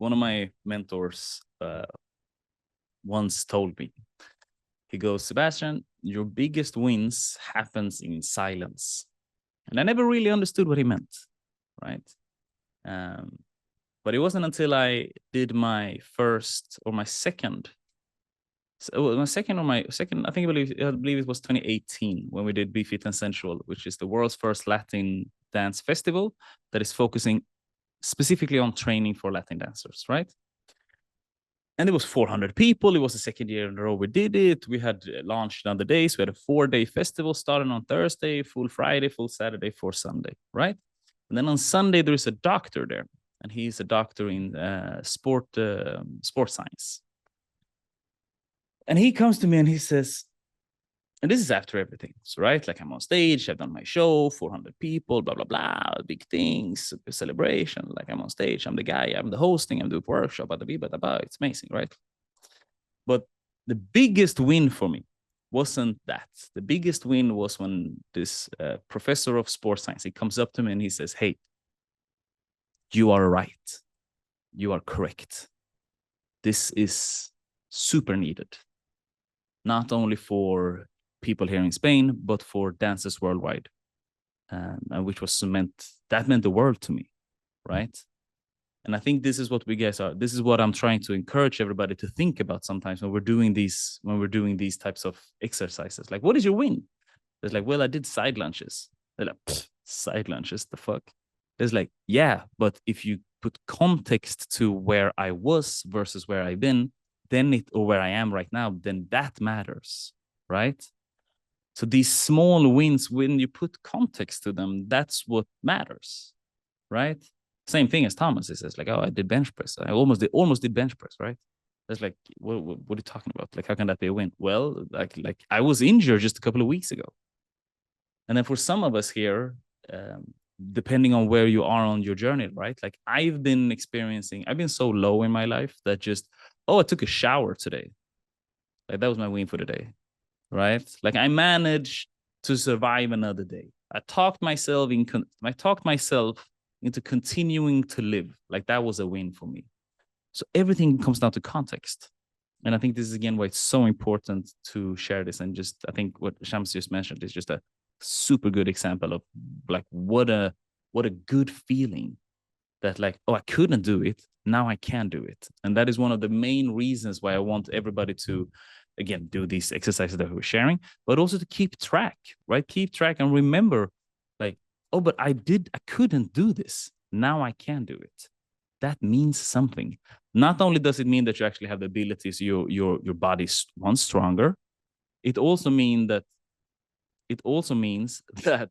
one of my mentors once told me, he goes, Sebastian, your biggest wins happens in silence. And I never really understood what he meant, right? But it wasn't until I did my first or my second, I believe it was 2018 when we did Be Fit and Sensual, which is the world's first Latin dance festival that is focusing specifically on training for Latin dancers, right? And it was 400 people. It was the second year in a row we did it. We had launched on the days. We had a 4-day festival starting on Thursday, full Friday, full Saturday, full Sunday, right? And then on Sunday, there is a doctor there, and he's a doctor in sport science. And he comes to me and he says, and this is after everything, so, right? Like I'm on stage, I've done my show, 400 people, blah, blah, blah, big things, celebration. Like I'm on stage, I'm the guy, I'm the hosting, I'm doing workshop, it's amazing, right? But the biggest win for me wasn't that. The biggest win was when this professor of sports science, he comes up to me and he says, hey, you are right. You are correct. This is super needed. Not only for people here in Spain, but for dancers worldwide, which was meant the world to me, right? And I think this is what we guys are. This is what I'm trying to encourage everybody to think about sometimes when we're doing these types of exercises. Like, what is your win? There's like, well, I did side lunges. They're like, side lunges, the fuck? There's like, yeah, but if you put context to where I was versus where I've been, or where I am right now, then that matters, right? So these small wins, when you put context to them, that's what matters, right? Same thing as Thomas. He says like, oh, I did bench press. I almost did bench press, right? That's like, what are you talking about? Like, how can that be a win? Well, like I was injured just a couple of weeks ago. And then for some of us here, depending on where you are on your journey, right? Like I've been so low in my life that just, I took a shower today. Like that was my win for the day, right? Like I managed to survive another day. I talked myself into continuing to live. Like that was a win for me. So everything comes down to context. And I think this is again why it's so important to share this. And just, I think what Shams just mentioned is just a super good example of like what a good feeling that like, oh, I couldn't do it. Now I can do it. And that is one of the main reasons why I want everybody to, again, do these exercises that we're sharing, but also to keep track, right? Keep track and remember like, oh, but I couldn't do this. Now I can do it. That means something. Not only does it mean that you actually have the abilities, your body's stronger, it also means that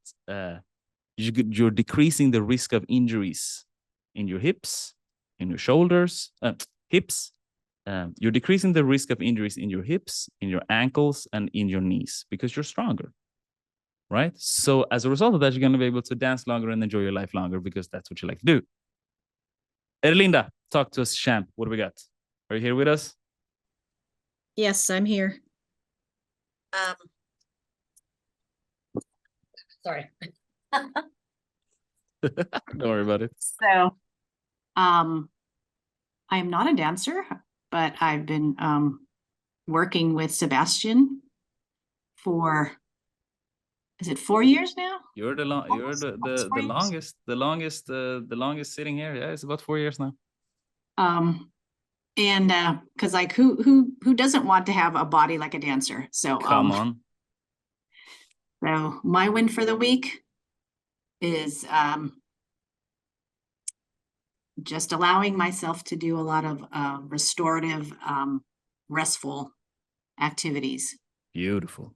you're decreasing the risk of injuries in your hips, in your shoulders, hips. You're decreasing the risk of injuries in your hips, in your ankles, and in your knees because you're stronger, right? So as a result of that, you're going to be able to dance longer and enjoy your life longer because that's what you like to do. Erlinda, talk to us, champ. What do we got? Are you here with us? Yes, I'm here. Sorry. Don't worry about it. So, I am not a dancer, but I've been working with Sebastian for, is it 4 years now? You're the longest sitting here. Yeah, it's about 4 years now. And because like who doesn't want to have a body like a dancer? So come on. So my win for the week is just allowing myself to do a lot of restorative, restful activities. Beautiful.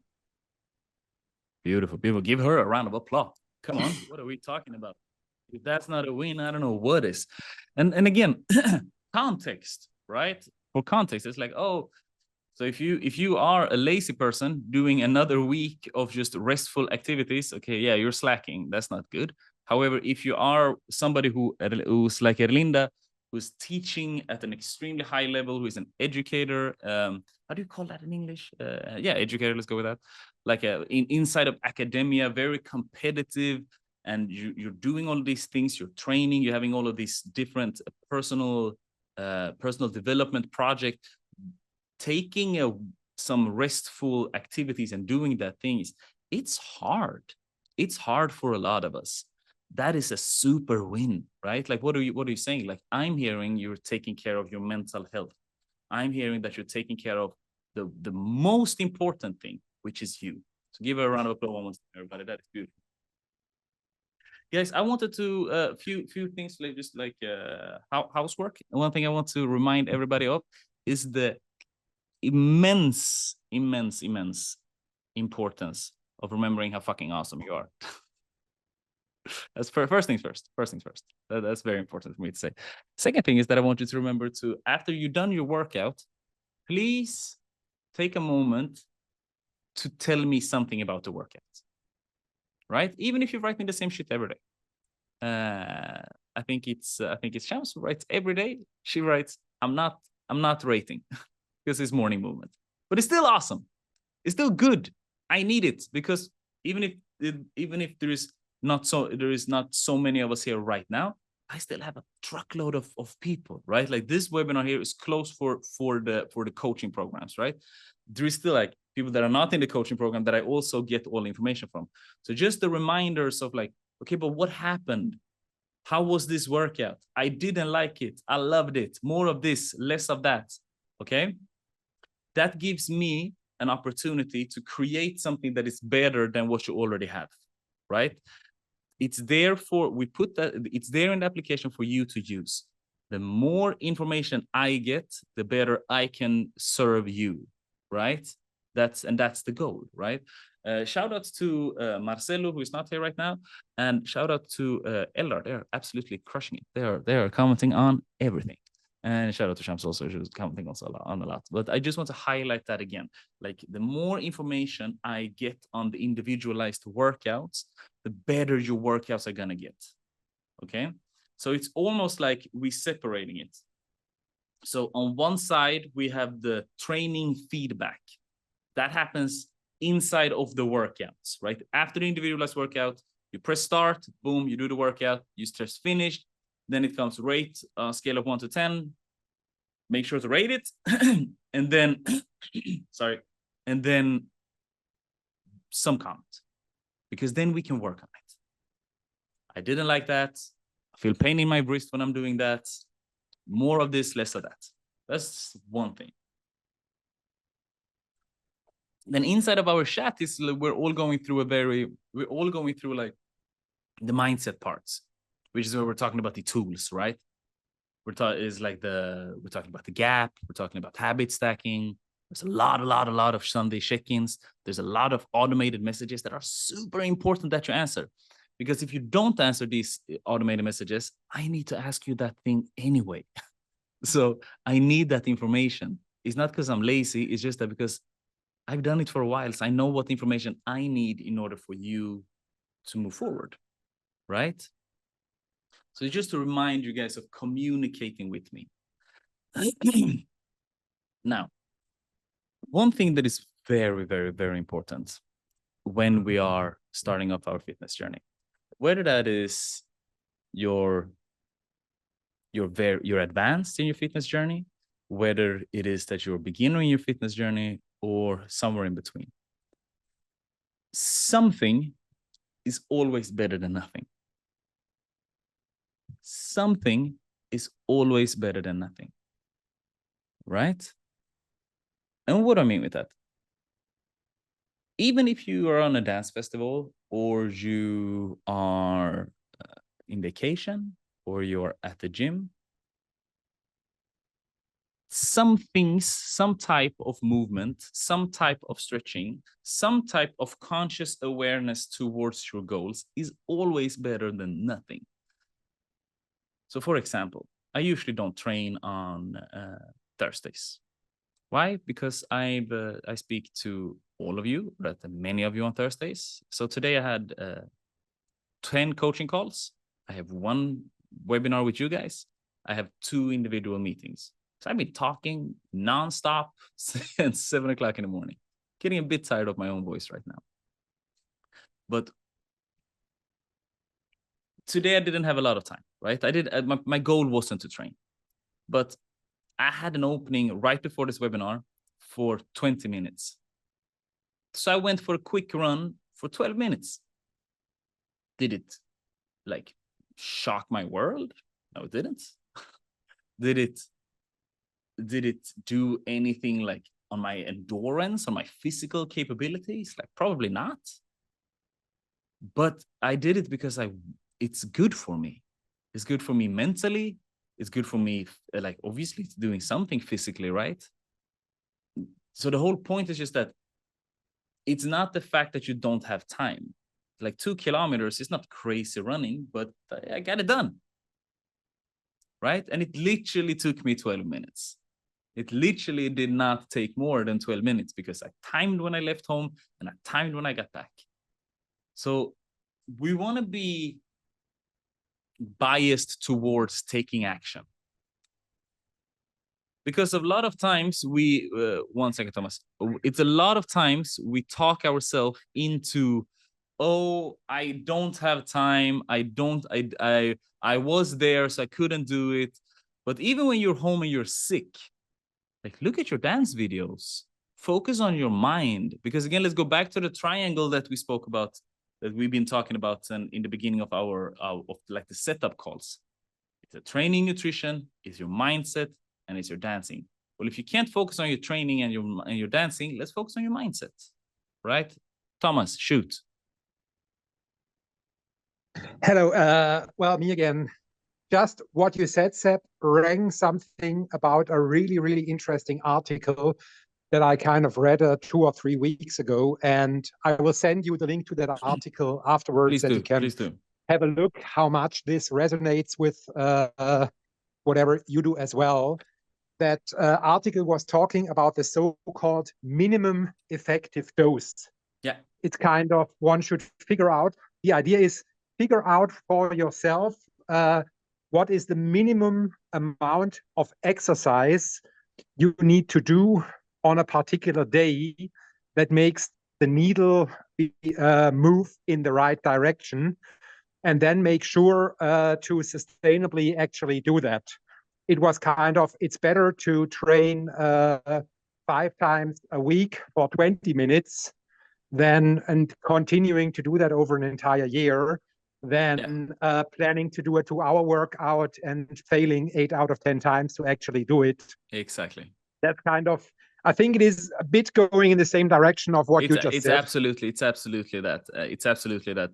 Beautiful. People, give her a round of applause. Come on. What are we talking about? If that's not a win, I don't know what is. And again, context, right? For context, it's like, oh, so if you are a lazy person doing another week of just restful activities, okay, yeah, you're slacking. That's not good. However, if you are somebody who's like Erlinda, who's teaching at an extremely high level, who is an educator, how do you call that in English? Yeah, educator, let's go with that. Like inside of academia, very competitive, and you're doing all these things, you're training, you're having all of these different personal personal development project, taking some restful activities and doing that things, it's hard. It's hard for a lot of us. That is a super win, right? Like, what are you saying? Like, I'm hearing you're taking care of your mental health. I'm hearing that you're taking care of the most important thing, which is you. So give her a round of applause, everybody. That is beautiful. Guys, I wanted to few things, like just like housework. And one thing I want to remind everybody of is the immense importance of remembering how fucking awesome you are. That's first things first. First things first. That's very important for me to say. Second thing is that I want you to remember to, after you've done your workout, please take a moment to tell me something about the workout. Right? Even if you're writing the same shit every day. I think it's Shams who writes every day. She writes, I'm not rating because it's morning movement, but it's still awesome. It's still good. I need it because even if there is not so many of us here right now, I still have a truckload of people, right? Like this webinar here is closed for the coaching programs, right? There is still like people that are not in the coaching program that I also get all the information from. So just the reminders of like, okay, but what happened? How was this workout? I didn't like it. I loved it. More of this, less of that. Okay. That gives me an opportunity to create something that is better than what you already have, right? It's there it's there in the application for you to use. The more information I get, the better I can serve you, right? That's the goal, right? Shout out to Marcelo, who is not here right now, and shout out to Eldar. They're absolutely crushing it. They are commenting on everything. And shout out to Shams also, who's commenting also on a lot. But I just want to highlight that again. Like the more information I get on the individualized workouts, the better your workouts are gonna get. Okay, so it's almost like we're separating it. So on one side we have the training feedback that happens inside of the workouts, right? After the individualized workout, you press start, boom, you do the workout, you stress finished. Then it comes rate scale of 1 to 10. Make sure to rate it, and then sorry, and then some comment, because then we can work on it. I didn't like that. I feel pain in my wrist when I'm doing that. More of this, less of that. That's one thing. Then inside of our chat is we're all going through like the mindset parts, which is where we're talking about the tools, right? We're talking about the gap. We're talking about habit stacking. There's a lot of Sunday check-ins. There's a lot of automated messages that are super important that you answer. Because if you don't answer these automated messages, I need to ask you that thing anyway. So I need that information. It's not because I'm lazy. It's just that because I've done it for a while. So I know what information I need in order for you to move forward, right? So just to remind you guys of communicating with me. Now, one thing that is very, very, very important when we are starting off our fitness journey, whether that is you're advanced in your fitness journey, whether it is that you're a beginner in your fitness journey or somewhere in between, something is always better than nothing. Something is always better than nothing, right? And what do I mean with that? Even if you are on a dance festival, or you are in vacation, or you're at the gym, some things, some type of movement, some type of stretching, some type of conscious awareness towards your goals is always better than nothing. So for example, I usually don't train on Thursdays. Why? Because I speak to all of you, but many of you on Thursdays. So today I had 10 coaching calls. I have 1 webinar with you guys. I have 2 individual meetings. So I've been talking nonstop since 7 o'clock in the morning. Getting a bit tired of my own voice right now. But today I didn't have a lot of time, right? My goal wasn't to train. But I had an opening right before this webinar for 20 minutes. So I went for a quick run for 12 minutes. Did it like shock my world? No, it didn't. Did it do anything like on my endurance, on my physical capabilities? Like probably not. But I did it because it's good for me. It's good for me mentally. It's good for me, like obviously it's doing something physically, right? So the whole point is just that it's not the fact that you don't have time. Like 2 kilometers is not crazy running, but I got it done. Right? And it literally took me 12 minutes. It literally did not take more than 12 minutes because I timed when I left home and I timed when I got back. So we want to be biased towards taking action. Because a lot of times one second, Thomas. It's a lot of times we talk ourselves into, oh, I don't have time. I was there, so I couldn't do it. But even when you're home and you're sick, like look at your dance videos. Focus on your mind. Because again, let's go back to the triangle that we spoke about, that we've been talking about in the beginning of our of like the setup calls. It's a training, nutrition, it's your mindset, and it's your dancing. Well, if you can't focus on your training and your dancing, let's focus on your mindset, right? Thomas, shoot. Hello. Well, me again. Just what you said, Seb, rang something about a really, really interesting article that I kind of read 2 or 3 weeks ago. And I will send you the link to that article afterwards you can have a look how much this resonates with whatever you do as well. That article was talking about the so-called minimum effective dose. Yeah. It's kind of one should figure out. The idea is figure out for yourself what is the minimum amount of exercise you need to do on a particular day that makes the needle move in the right direction, and then make sure to sustainably actually do that. It was kind of, it's better to train 5 times a week for 20 minutes and continuing to do that over an entire year than planning to do a 2-hour workout and failing 8 out of 10 times to actually do it. Exactly. That's kind of, I think it is a bit going in the same direction of what you just said. It's absolutely that. It's absolutely that.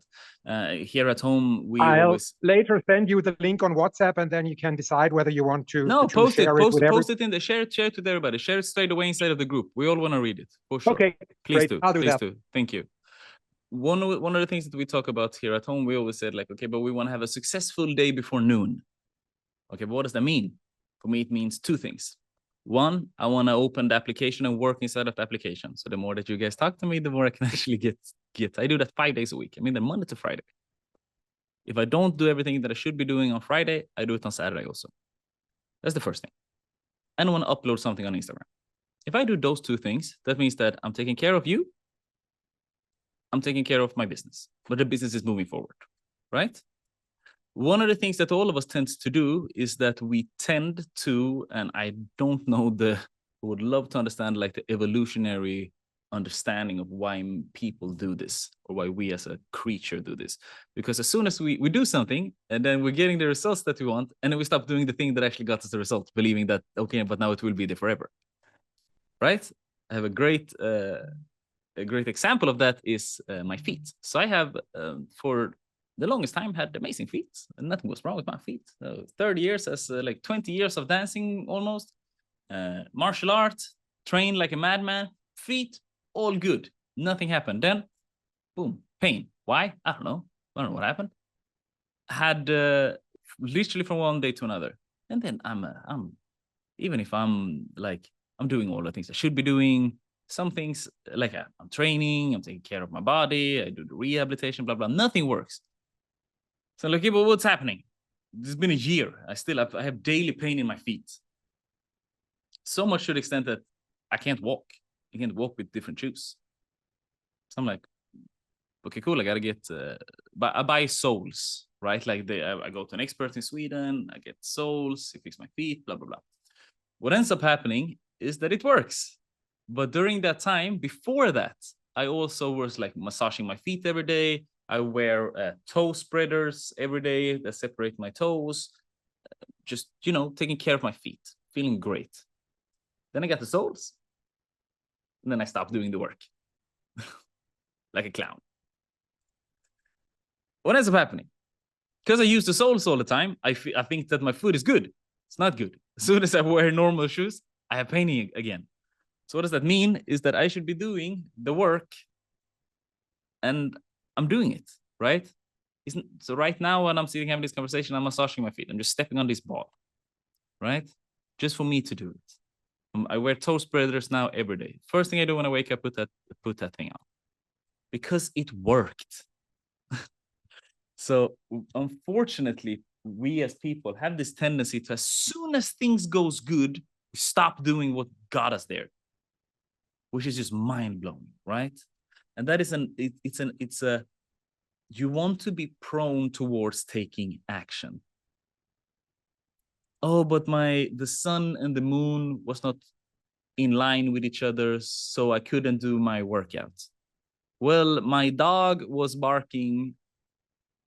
Here at home, I'll always later send you the link on WhatsApp, and then you can decide whether you want to. Post it in the share it to everybody. Share it straight away inside of the group. We all want to read it for sure. Okay, please great. do. I'll do please that. do. Thank you. One of the things that we talk about here at home, we always said like, okay, but we want to have a successful day before noon. Okay, but what does that mean? For me, it means 2 things. One, I want to open the application and work inside of the application. So the more that you guys talk to me, the more I can actually get. I do that 5 days a week. I mean, the Monday to Friday. If I don't do everything that I should be doing on Friday, I do it on Saturday also. That's the first thing. And I want to upload something on Instagram. If I do those 2 things, that means that I'm taking care of you. I'm taking care of my business, but the business is moving forward, right? One of the things that all of us tend to do is that we tend to, and I don't know would love to understand like the evolutionary understanding of why people do this, or why we as a creature do this. Because as soon as we do something and then we're getting the results that we want, and then we stop doing the thing that actually got us the result, believing that, okay, but now it will be there forever, right? I have a great example of that is my feet. So I have, for the longest time, had amazing feet, and nothing was wrong with my feet. 30 years as like 20 years of dancing almost, martial arts, trained like a madman, feet, all good. Nothing happened. Then, boom, pain. Why? I don't know what happened. Had literally from one day to another. And then I'm even if I'm doing all the things I should be doing, some things like I'm training, I'm taking care of my body, I do the rehabilitation, blah, blah, nothing works. So I'm like, okay, but what's happening? It's been a year. I have daily pain in my feet. So much to the extent that I can't walk. I can't walk with different shoes. So I'm like, okay, cool. I got to get, I buy soles, right? Like I go to an expert in Sweden, I get soles, he fix my feet, blah, blah, blah. What ends up happening is that it works. But during that time, before that, I also was like massaging my feet every day. I wear toe spreaders every day that separate my toes. Just, you know, taking care of my feet, feeling great. Then I got the soles. And then I stopped doing the work like a clown. What ends up happening? Because I use the soles all the time, I think that my foot is good. It's not good. As soon as I wear normal shoes, I have pain again. So what does that mean? Is that I should be doing the work, and I'm doing it, right? So right now when I'm sitting having this conversation, I'm massaging my feet. I'm just stepping on this ball, right? Just for me to do it. I wear toe spreaders now every day. First thing I do when I wake up, put that thing on, because it worked. So unfortunately, we as people have this tendency to, as soon as things goes good, we stop doing what got us there, which is just mind blowing, right? And that is you want to be prone towards taking action. Oh, but the sun and the moon was not in line with each other, so I couldn't do my workout. Well, my dog was barking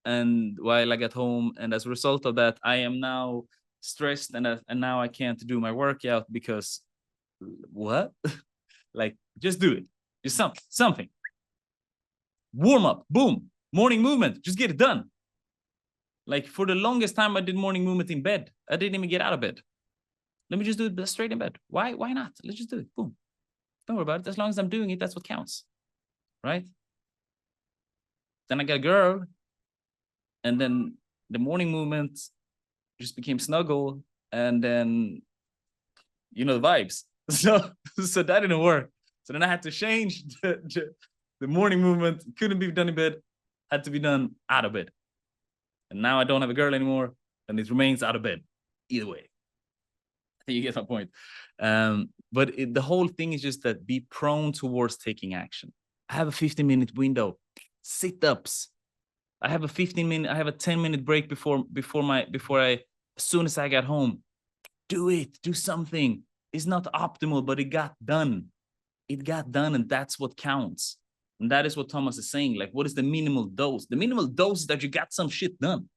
and while I got home, and as a result of that, I am now stressed, and now I can't do my workout because what? Like, just do it. Just something. Warm up, boom, morning movement, just get it done. Like, for the longest time, I did morning movement in bed. I didn't even get out of bed. Let me just do it straight in bed. Why not? Let's just do it. Boom. Don't worry about it. As long as I'm doing it, that's what counts, right? Then I got a girl, and then the morning movement just became snuggle, and then, you know, the vibes. So that didn't work. So then I had to change the morning movement. Couldn't be done in bed, had to be done out of bed. And now I don't have a girl anymore, and it remains out of bed. Either way, I think you get my point. But the whole thing is just that be prone towards taking action. I have a 15-minute window, sit-ups. I have a 10-minute break before as soon as I got home. Do it, do something. It's not optimal, but it got done. It got done, and that's what counts. And that is what Thomas is saying. Like, what is the minimal dose? The minimal dose is that you got some shit done.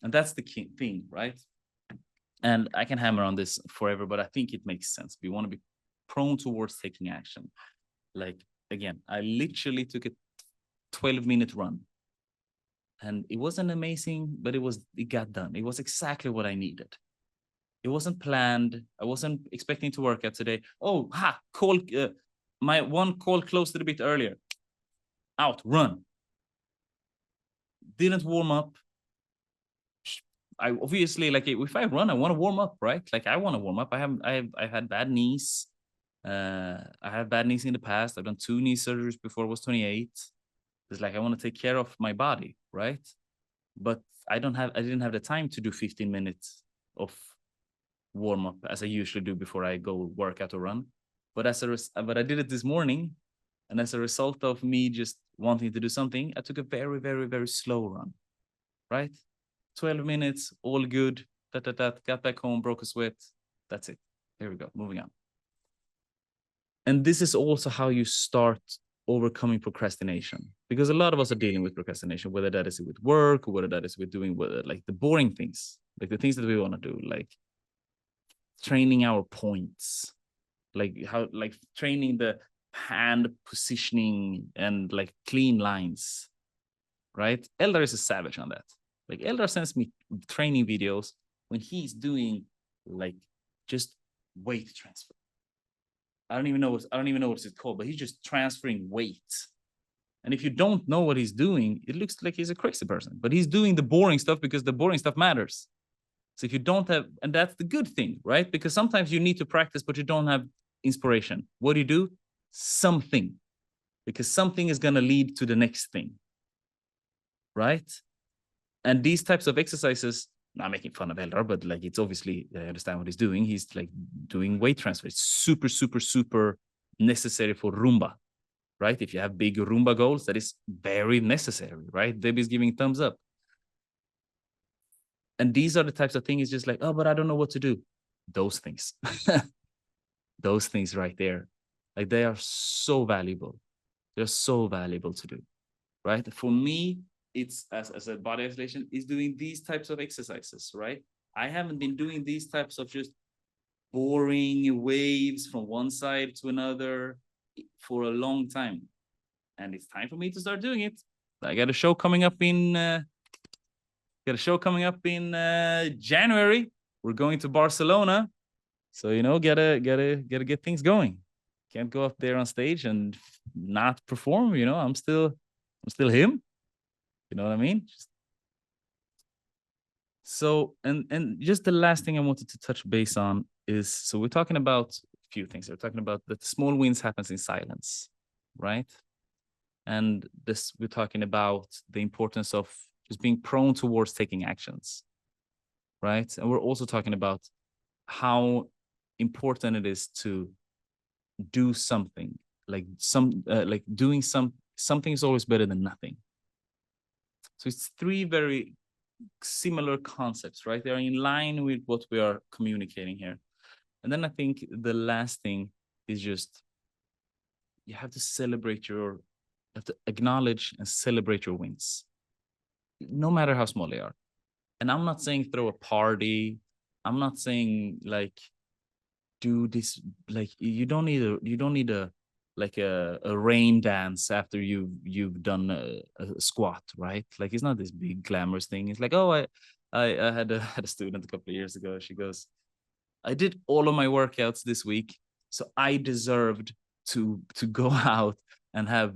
And that's the key thing, right? And I can hammer on this forever, but I think it makes sense. We want to be prone towards taking action. Like, again, I literally took a 12-minute run. And it wasn't amazing, but it got done. It was exactly what I needed. It wasn't planned. I wasn't expecting to work out today. Oh, my one call closed a bit earlier. Out, run. Didn't warm up. I obviously, like, if I run, I want to warm up, right? Like, I want to warm up. I've had bad knees. I had bad knees in the past. I've done 2 knee surgeries before I was 28. It's like, I want to take care of my body, right? But I didn't have the time to do 15 minutes of warm up as I usually do before I go work out or run. But I did it this morning, and as a result of me just wanting to do something, I took a very, very, very slow run, right? 12 minutes, all good. Got back home, broke a sweat. That's it. Here we go. Moving on. And this is also how you start overcoming procrastination, because a lot of us are dealing with procrastination, whether that is with work or whether that is with doing like the boring things, like the things that we want to do, like training our points, like training the hand positioning and like clean lines, right? Eldar is a savage on that. Like, Eldar sends me training videos when he's doing like just weight transfer. I don't even know what it's called, but he's just transferring weight. And if you don't know what he's doing, it looks like he's a crazy person. But he's doing the boring stuff because the boring stuff matters. So if you don't have, and that's the good thing, right? Because sometimes you need to practice, but you don't have inspiration. What do? Something. Because something is going to lead to the next thing, right? And these types of exercises, not making fun of Eldar, but like, it's obviously, I understand what he's doing. He's like doing weight transfer. It's super, super, super necessary for Rumba, right? If you have big Rumba goals, that is very necessary, right? Debbie's giving thumbs up. And these are the types of things, just like, oh, but I don't know what to do. those things. Those things right there, like they are so valuable. They're so valuable to do, right? For me, it's as a body isolation is doing these types of exercises, right? I haven't been doing these types of just boring waves from one side to another for a long time, and it's time for me to start doing it. I got a show coming up in January. We're going to Barcelona, so you know, gotta get things going. Can't go up there on stage and not perform. You know, I'm still him. You know what I mean? So, and just the last thing I wanted to touch base on is, so we're talking about a few things. We're talking about that the small wins happens in silence, right? And this, we're talking about the importance of just being prone towards taking actions, right? And we're also talking about how important it is to do something, like doing something is always better than nothing. So it's three very similar concepts, right? They're in line with what we are communicating here. And then I think the last thing is just, you have to acknowledge and celebrate your wins, no matter how small they are. And I'm not saying throw a party. I'm not saying like do this, like you don't need a rain dance after you've done a squat, right? Like it's not this big glamorous thing. It's like, oh, I had a student a couple of years ago. She goes, I did all of my workouts this week, so I deserved to go out and have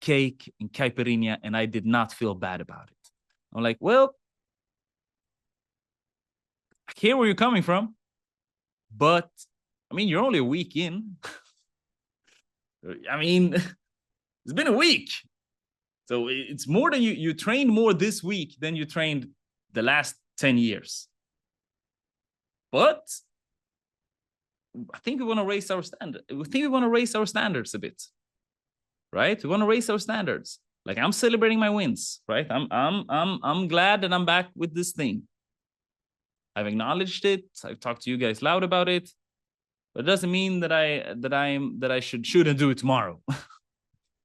cake and caipirinha, and I did not feel bad about it. I'm like, well, I hear where you're coming from, but I mean, you're only a week in. I mean, it's been a week. So it's more than you trained more this week than you trained the last 10 years. But I think we want to raise our standard. We think we want to raise our standards a bit, right? We want to raise our standards. Like I'm celebrating my wins, right? I'm glad that I'm back with this thing. I've acknowledged it. I've talked to you guys loud about it. But it doesn't mean that I shouldn't do it tomorrow,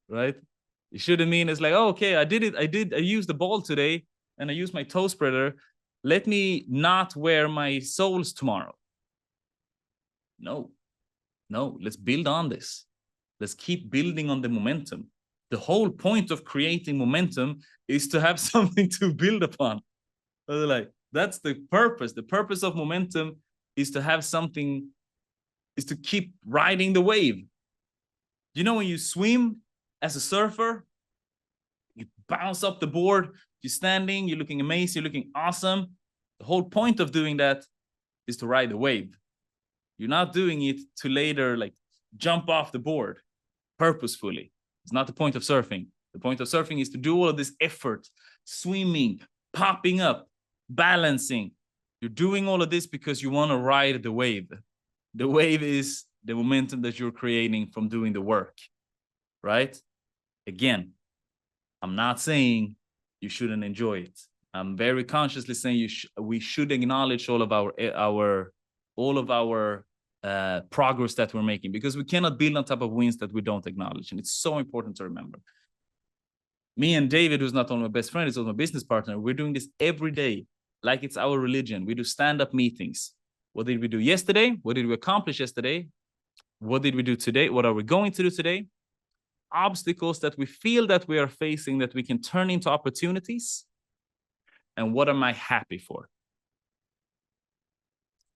right? It shouldn't mean it's like, oh, okay, I did it. I used the ball today and I used my toe spreader. Let me not wear my soles tomorrow. No, let's build on this. Let's keep building on the momentum. The whole point of creating momentum is to have something to build upon. Like that's the purpose. The purpose of momentum is to have something, is to keep riding the wave. You know, when you swim as a surfer, you bounce up the board, you're standing, you're looking amazing, you're looking awesome. The whole point of doing that is to ride the wave. You're not doing it to later like jump off the board purposefully. It's not the point of surfing. The point of surfing is to do all of this effort, swimming, popping up, balancing. You're doing all of this because you want to ride the wave. The wave is the momentum that you're creating from doing the work, right? Again, I'm not saying you shouldn't enjoy it. I'm very consciously saying we should acknowledge all of our progress that we're making, because we cannot build on top of wins that we don't acknowledge. And it's so important to remember. Me and David, who's not only my best friend, he's also my business partner, we're doing this every day like it's our religion. We do stand-up meetings. What did we do yesterday? What did we accomplish yesterday? What did we do today? What are we going to do today? Obstacles that we feel that we are facing that we can turn into opportunities. And what am I happy for?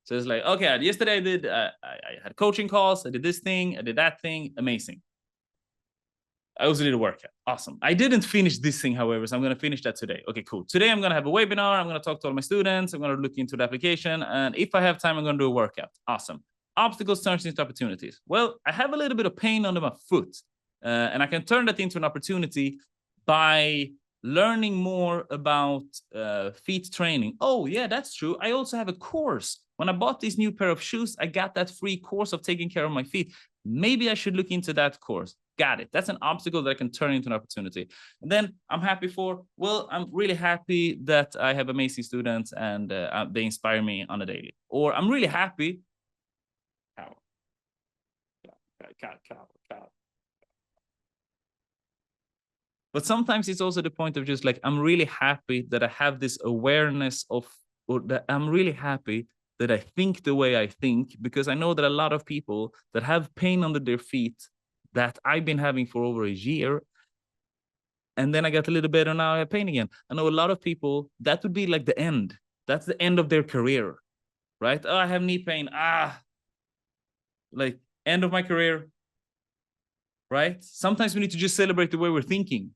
So it's like, okay, yesterday I had coaching calls. I did this thing. I did that thing. Amazing. I also did a workout. Awesome. I didn't finish this thing, however, so I'm going to finish that today. Okay, cool. Today I'm going to have a webinar. I'm going to talk to all my students. I'm going to look into the application. And if I have time, I'm going to do a workout. Awesome. Obstacles turns into opportunities. Well, I have a little bit of pain under my foot. And I can turn that into an opportunity by learning more about feet training. Oh, yeah, that's true. I also have a course. When I bought this new pair of shoes, I got that free course of taking care of my feet. Maybe I should look into that course. got it. That's an obstacle that I can turn into an opportunity. And then I'm happy for, well, I'm really happy that I have amazing students and they inspire me on a daily. Or I'm really happy. But sometimes it's also the point of just like, I'm really happy that I have this awareness of, or that I'm really happy that I think the way I think, because I know that a lot of people that have pain under their feet that I've been having for over a year, and then I got a little better, now I have pain again. I know a lot of people, that would be like the end. That's the end of their career, right? Oh, I have knee pain. Like end of my career, right? Sometimes we need to just celebrate the way we're thinking.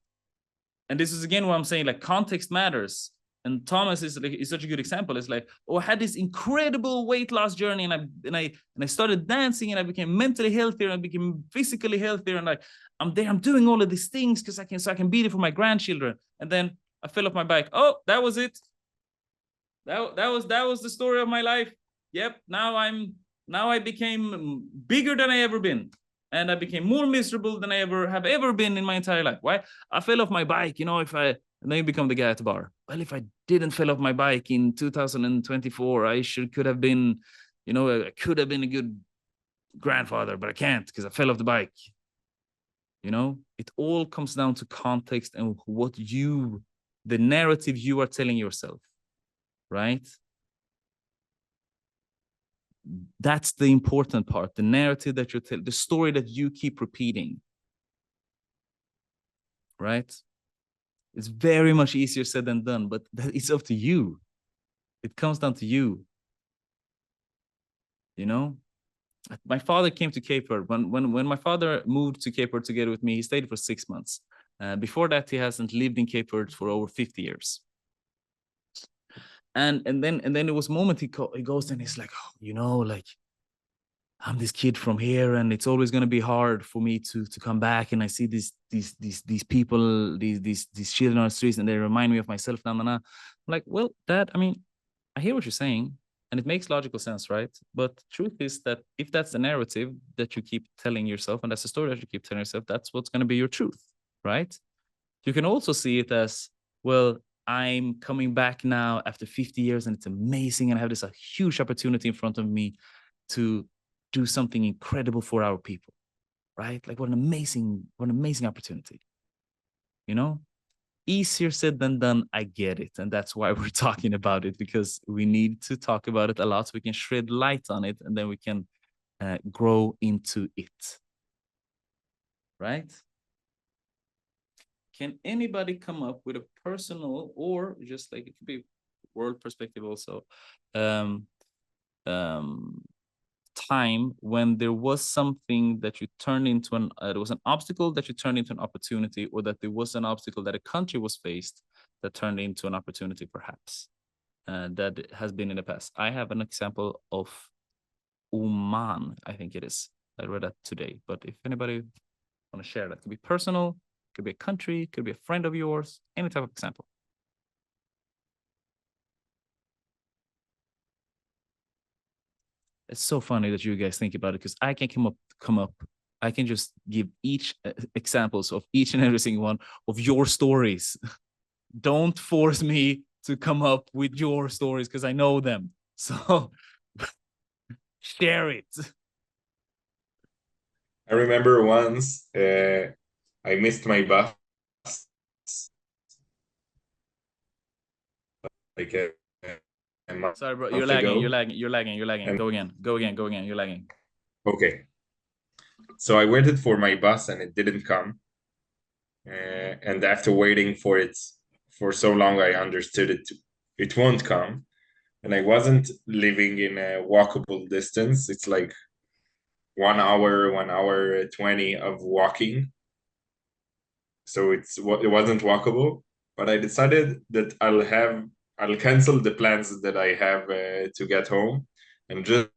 And this is again what I'm saying, like context matters. And Thomas is such a good example. It's like, oh, I had this incredible weight loss journey, and I started dancing, and I became mentally healthier, and I became physically healthier, and like I'm there, I'm doing all of these things because I can be there for my grandchildren. And then I fell off my bike. Oh, that was it. That was the story of my life. Yep. Now I became bigger than I ever been. And I became more miserable than I ever been in my entire life. Why? I fell off my bike. And then you become the guy at the bar. Well, if I didn't fall off my bike in 2024, I could have been, I could have been a good grandfather, but I can't because I fell off the bike. It all comes down to context and the narrative you are telling yourself, right? That's the important part, the narrative that you're telling, the story that you keep repeating, right? It's very much easier said than done, but it's up to you. It comes down to you. My father came to Cape Verde. When my father moved to Cape Verde together with me, he stayed for 6 months. Before that, he hasn't lived in Cape Verde for over 50 years. And then there was a moment he goes and he's like, like, I'm this kid from here, and it's always going to be hard for me to come back. And I see these people, these children on the streets, and they remind me of myself. I'm like, well, Dad, I hear what you're saying, and it makes logical sense, right? But truth is that if that's the narrative that you keep telling yourself, and that's the story that you keep telling yourself, that's what's going to be your truth, right? You can also see it as, well, I'm coming back now after 50 years, and it's amazing, and I have this huge opportunity in front of me to do something incredible for our people, right? Like what an amazing opportunity. Easier said than done. I get it. And that's why we're talking about it, because we need to talk about it a lot so we can shed light on it, and then we can grow into it, right? Can anybody come up with a personal, or just like, it could be world perspective also, time when there was something that you turned into there was an obstacle that you turned into an opportunity, or that there was an obstacle that a country was faced that turned into an opportunity, perhaps, that has been in the past. I have an example of Oman, I think it is. I read that today, but if anybody want to share, that could be personal, could be a country, could be a friend of yours, any type of example. It's so funny that you guys think about it, because I can come up. I can just give each examples of each and every single one of your stories. Don't force me to come up with your stories, because I know them. So share it. I remember once I missed my bus. Like sorry, bro, you're lagging. Go again. You're lagging. Okay. So I waited for my bus and it didn't come. And after waiting for it for so long, I understood it won't come. And I wasn't living in a walkable distance. It's like 1 hour 20 of walking. So it wasn't walkable. But I decided that I'll cancel the plans that I have to get home, and just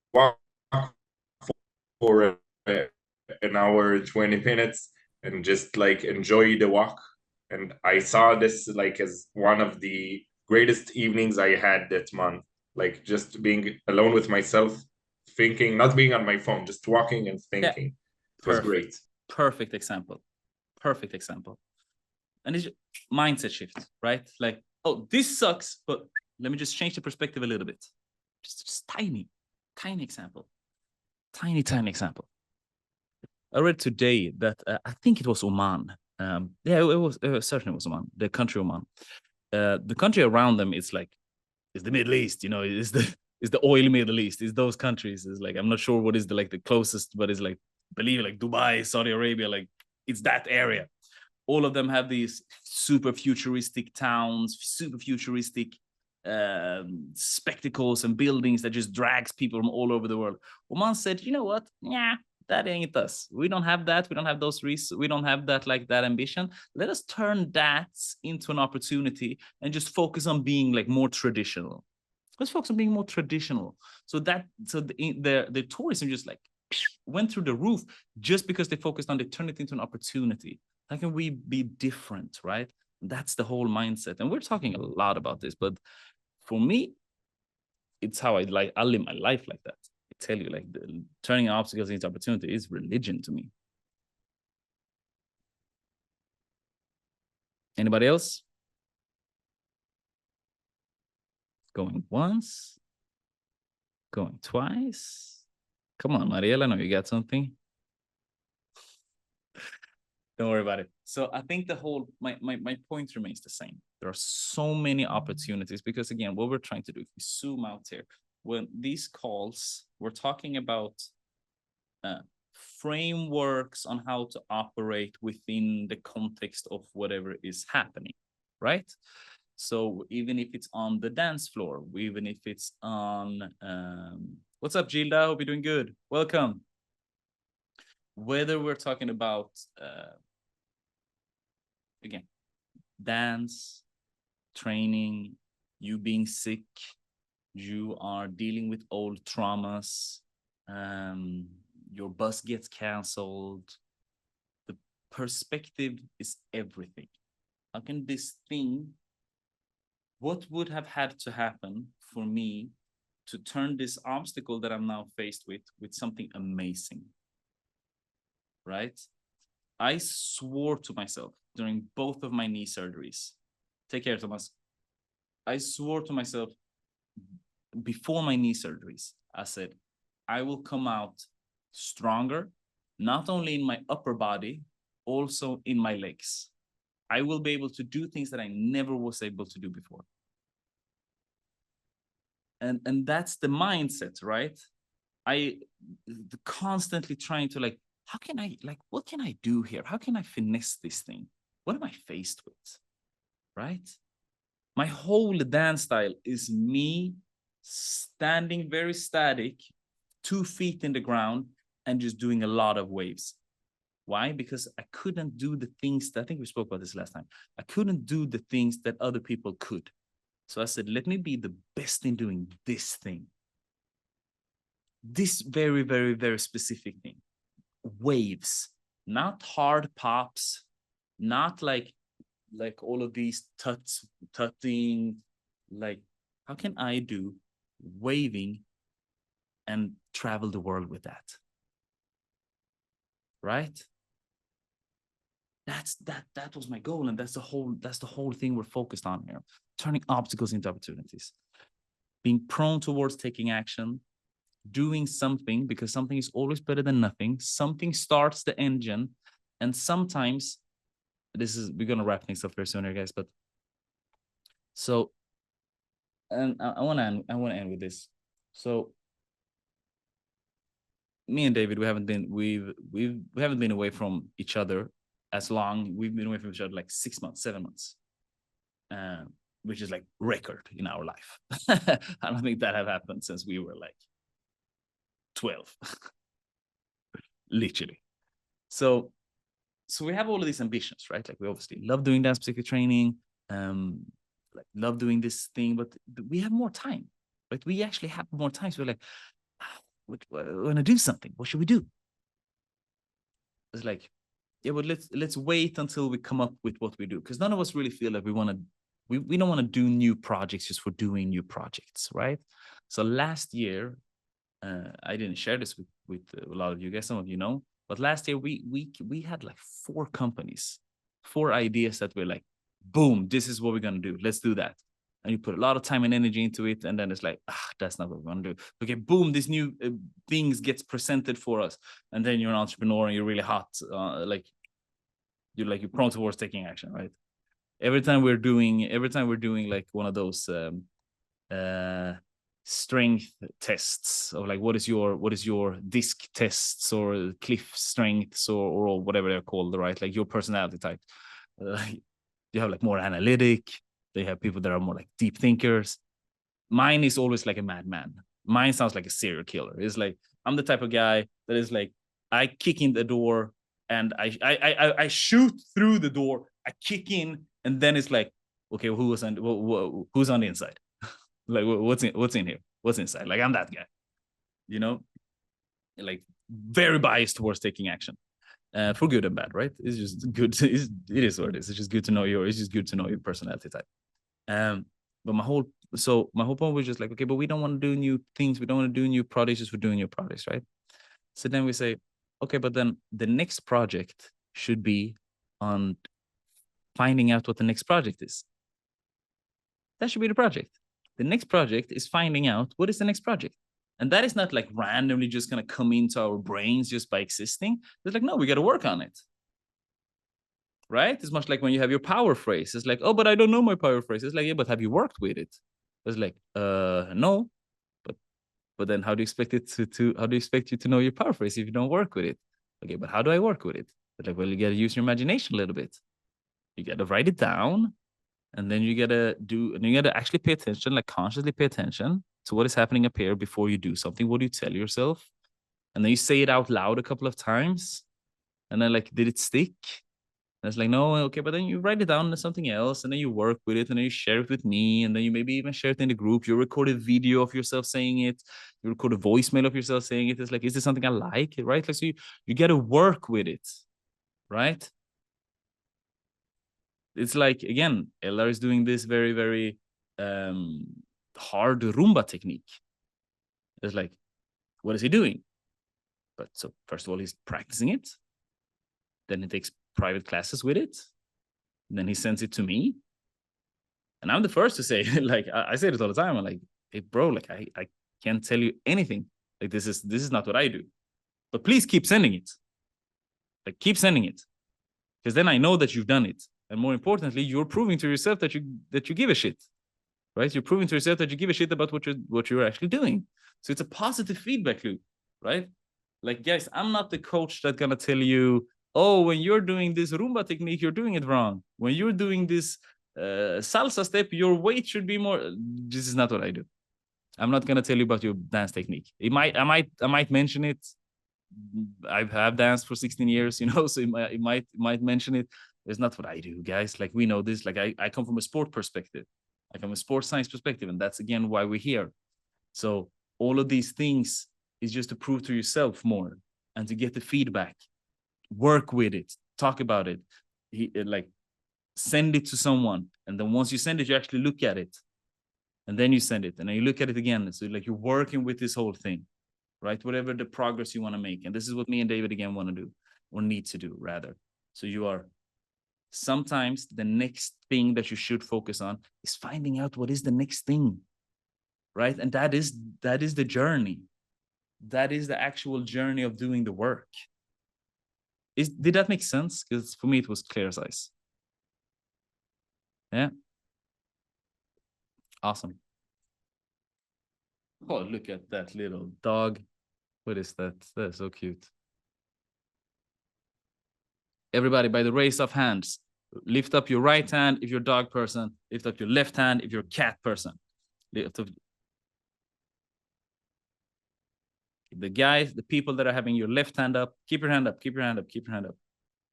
walk for an hour and 20 minutes and just like enjoy the walk. And I saw this like as one of the greatest evenings I had that month, like just being alone with myself, thinking, not being on my phone, just walking and thinking. It was great. Perfect example. Perfect example. And it's mindset shift, right? Like, oh, this sucks, but let me just change the perspective a little bit. Just tiny example. Tiny example. I read today that I think it was Oman. Yeah, it was certainly was Oman, the country Oman. The country around them is like, is the Middle East, you know, is the oil Middle East, is those countries. Is like, I'm not sure what is the like the closest, but it's like, believe like Dubai, Saudi Arabia, like it's that area. All of them have these super futuristic towns, super futuristic spectacles and buildings that just drags people from all over the world. Oman said, you know what? Yeah, that ain't us. We don't have that. We don't have those risks. We don't have that like that ambition. Let us turn that into an opportunity and just focus on being like more traditional. Let's focus on being more traditional. So the tourism just like went through the roof just because they focused on they turned it into an opportunity. How can we be different, right? That's the whole mindset. And we're talking a lot about this, but for me, it's how I live my life like that. I tell you, like turning obstacles into opportunity is religion to me. Anybody else? Going once, going twice. Come on, Mariela, I know you got something. Don't worry about it. So I think the whole, my point remains the same. There are so many opportunities because again, what we're trying to do, if we zoom out here, when these calls, we're talking about frameworks on how to operate within the context of whatever is happening, right? So even if it's on the dance floor, even if it's on, what's up, Gilda? Hope you're doing good. Welcome. Whether we're talking about, again, dance, training, you being sick, you are dealing with old traumas, your bus gets canceled. The perspective is everything. How can this thing, what would have had to happen for me to turn this obstacle that I'm now faced with something amazing, right? I swore to myself during both of my knee surgeries. Take care, Thomas. I swore to myself before my knee surgeries. I said, I will come out stronger, not only in my upper body, also in my legs. I will be able to do things that I never was able to do before. And that's the mindset, right? I constantly trying to like, how can I, like, what can I do here? How can I finesse this thing? What am I faced with, right? My whole dance style is me standing very static, 2 feet in the ground, and just doing a lot of waves. Why? Because I couldn't do the things that, I think we spoke about this last time. I couldn't do the things that other people could. So I said, let me be the best in doing this thing. This very, very, very specific thing. Waves, not hard pops, not like all of these tutting, like how can I do waving and travel the world with that? Right? That was my goal, and that's the whole thing we're focused on here. Turning obstacles into opportunities. Being prone towards taking action, doing something, because something is always better than nothing. Something starts the engine, and sometimes we're gonna wrap things up very soon here, guys. But so, and I want to end with this. So, me and David, we haven't been away from each other as long. We've been away from each other like 6 months, 7 months, which is like record in our life. I don't think that have happened since we were like 12, literally. So we have all of these ambitions, right? Like we obviously love doing dance specific training, like love doing this thing, but we have more time, right? We actually have more time. So we're like, we want to do something. What should we do? It's like, yeah, but let's wait until we come up with what we do, because none of us really feel like we don't want to do new projects just for doing new projects, right? So last year, I didn't share this with a lot of you guys. Some of you know, but last year we had like 4 companies, 4 ideas that were like, boom, this is what we're gonna do. Let's do that. And you put a lot of time and energy into it, and then it's like, that's not what we're gonna do. Okay, boom, this new things gets presented for us, and then you're an entrepreneur and you're really hot, like you're prone towards taking action, right? Every time we're doing like one of those strength tests of like what is your disc tests or cliff strengths or whatever they're called, right? Like your personality type. You have like more analytic. They have people that are more like deep thinkers. Mine is always like a madman. Mine sounds like a serial killer. It's like I'm the type of guy that is like I kick in the door and I shoot through the door. I kick in and then it's like, okay, who's on the inside? Like what's in here? What's inside? Like I'm that guy, you know, like very biased towards taking action, for good and bad, right? It's just good. It is what it is. It's just good to know it's just good to know your personality type. But my whole point was just like, okay, but we don't want to do new things. We don't want to do new projects just for doing new projects, right? So then we say, okay, but then the next project should be on finding out what the next project is. That should be the project. The next project is finding out what is the next project. And that is not like randomly just going to come into our brains just by existing. It's like, no, we got to work on it. Right? It's much like when you have your power phrase. It's like, oh, but I don't know my power phrase. It's like, yeah, but have you worked with it? It's like, no. But then how do you expect it how do you expect you to know your power phrase if you don't work with it? Okay, but how do I work with it? It's like, well, you got to use your imagination a little bit. You got to write it down. And then you gotta actually pay attention, like consciously pay attention to what is happening up here before you do something. What do you tell yourself? And then you say it out loud a couple of times. And then like, did it stick? And it's like, no, okay, but then you write it down as something else, and then you work with it, and then you share it with me, and then you maybe even share it in the group. You record a video of yourself saying it, you record a voicemail of yourself saying it. It's like, is this something I like? Right? Like, so you gotta work with it, right? It's like, again, Eller is doing this very, very hard Rumba technique. It's like, what is he doing? But so first of all, he's practicing it. Then he takes private classes with it. And then he sends it to me. And I'm the first to say, like, I say it all the time. I'm like, hey, bro, like, I can't tell you anything. Like, this is not what I do. But please keep sending it. Like, keep sending it. Because then I know that you've done it. And more importantly, you're proving to yourself that you give a shit, right? You're proving to yourself that you give a shit about what you're actually doing. So it's a positive feedback loop, right? Like, guys, I'm not the coach that's gonna tell you, oh, when you're doing this Rumba technique, you're doing it wrong. When you're doing this salsa step, your weight should be more. This is not what I do. I'm not gonna tell you about your dance technique. I might mention it. I have danced for 16 years, you know, so it might mention it. It's not what I do, guys. Like, we know this. Like, I come from a sport perspective. I come from a sports science perspective, and that's again why we're here. So all of these things is just to prove to yourself more and to get the feedback. Work with it. Talk about it. Like, send it to someone, and then once you send it, you actually look at it, and then you send it, and then you look at it again. So like, you're working with this whole thing, right? Whatever the progress you want to make, and this is what me and David again want to do, or need to do rather. So you are. Sometimes the next thing that you should focus on is finding out what is the next thing, right? And that is the journey. That is the actual journey of doing the work. Did that make sense? Because for me, it was clear as ice. Yeah. Awesome. Oh, look at that little dog. What is that? That's so cute. Everybody, by the raise of hands, lift up your right hand if you're a dog person, lift up your left hand if you're a cat person. Lift up. The guys, the people that are having your left hand up, keep your hand up, keep your hand up, keep your hand up.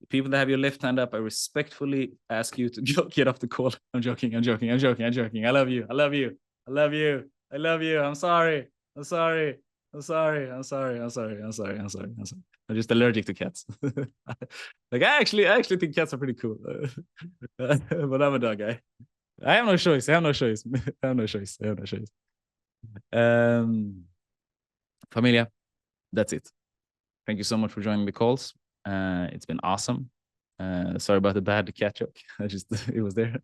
The people that have your left hand up, I respectfully ask you to get off the call. I'm joking. I love you. I'm sorry. I'm just allergic to cats. Like, I actually think cats are pretty cool. But I'm a dog guy. I have no choice. Familia, that's it. Thank you so much for joining the calls. It's been awesome. Sorry about the bad catch up. It was there.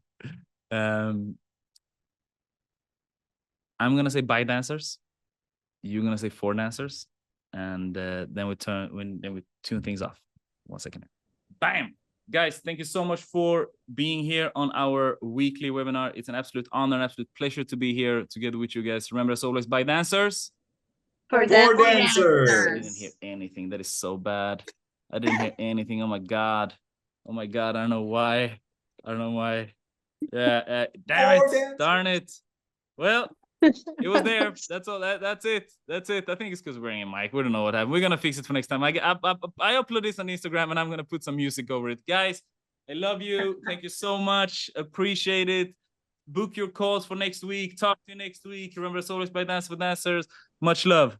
I'm gonna say bye dancers. You're gonna say four dancers, and then we tune things off. 1 second. Bam, guys! Thank you so much for being here on our weekly webinar. It's an absolute honor, an absolute pleasure to be here together with you guys. Remember, as always, bye dancers. For I dancers. didn't hear anything. That is so bad. I didn't hear anything. Oh my god. Oh my god. I don't know why. Yeah. Damn it. Darn it. Well, it was there. That's all. That's it. I think it's because we're wearing a mic. We don't know what happened. We're gonna fix it for next time. I upload this on Instagram and I'm gonna put some music over it. Guys, I love you. Thank you so much. Appreciate it. Book your calls for next week. Talk to you next week. Remember, as always, by Dance with Dancers. Much love.